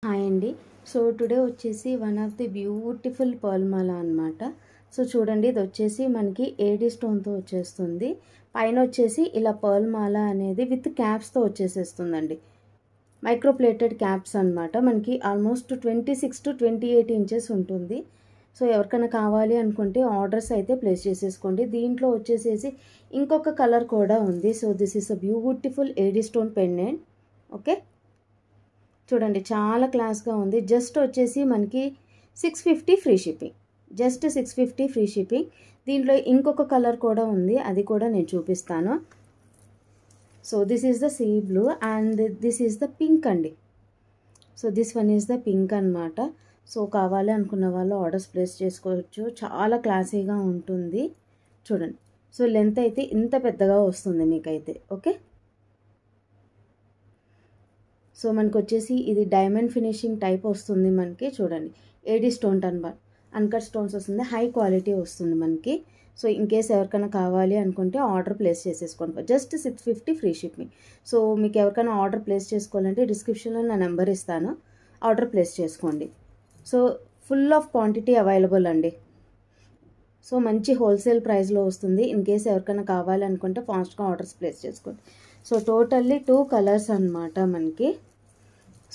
Hi అండి. So today వచ్చేసి one of the beautiful pearl మాల అనమాట. సో చూడండి, ఇది వచ్చేసి మనకి ఏడీ స్టోన్తో వచ్చేస్తుంది. పైన వచ్చేసి ఇలా పర్ల్ మాల అనేది విత్ క్యాప్స్తో వచ్చేసేస్తుందండి. మైక్రో ప్లేటెడ్ క్యాప్స్ అనమాట. మనకి ఆల్మోస్ట్ 26 to 28 ఇంచెస్ ఉంటుంది. సో ఎవరికైనా కావాలి అనుకుంటే ఆర్డర్స్ అయితే ప్లేస్ చేసేసుకోండి. దీంట్లో వచ్చేసేసి ఇంకొక కలర్ కూడా ఉంది. So this is a beautiful AD stone pendant. Okay, చూడండి చాలా క్లాస్గా ఉంది. జస్ట్ వచ్చేసి మనకి 650 free shipping. Just 650 free shipping. దీంట్లో ఇంకొక కలర్ కూడా ఉంది, అది కూడా నేను చూపిస్తాను. So this is the sea blue and this is the pink అండి. So this one is the pink అనమాట. సో కావాలి అనుకున్న వాళ్ళు ఆర్డర్స్ ప్లేస్ చేసుకోవచ్చు. చాలా క్లాసీగా ఉంటుంది. చూడండి, సో లెంత్ అయితే ఇంత పెద్దగా వస్తుంది మీకైతే. ఓకే, సో మనకు వచ్చేసి ఇది డైమండ్ ఫినిషింగ్ టైప్ వస్తుంది మనకి. చూడండి, ఏడీ స్టోన్ అన్కట్ స్టోన్స్ వస్తుంది. హై క్వాలిటీ వస్తుంది మనకి. సో ఇన్ కేస్ ఎవరికైనా కావాలి అనుకుంటే ఆర్డర్ ప్లేస్ చేసేసుకోండి. Just 650 free shipping. సో మీకు ఎవరికైనా ఆర్డర్ ప్లేస్ చేసుకోవాలంటే డిస్క్రిప్షన్లో నా నెంబర్ ఇస్తాను, ఆర్డర్ ప్లేస్ చేసుకోండి. So full of quantity available అండి. సో మంచి హోల్సేల్ ప్రైస్లో వస్తుంది. ఇన్ కేస్ ఎవరికైనా కావాలి అనుకుంటే ఫాస్ట్గా ఆర్డర్స్ ప్లేస్ చేసుకోండి. సో టోటల్లీ 2 కలర్స్ అనమాట మనకి.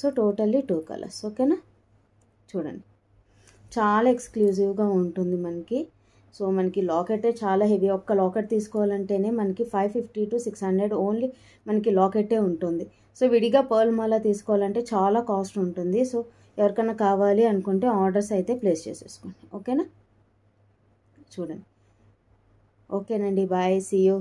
So totally 2 colours. ఓకేనా, చూడండి చాలా ఎక్స్క్లూజివ్గా ఉంటుంది మనకి. సో మనకి లాకెటే చాలా హెవీ. ఒక్క లాకెట్ తీసుకోవాలంటేనే మనకి 550 to 600 ఓన్లీ మనకి లాకెటే ఉంటుంది. సో విడిగా పర్ల్ మాల తీసుకోవాలంటే చాలా కాస్ట్ ఉంటుంది. సో ఎవరికైనా కావాలి అనుకుంటే ఆర్డర్స్ అయితే ప్లేస్ చేసేసుకోండి. ఓకేనా, చూడండి. ఓకేనండి, బాయ్, సీ యూ.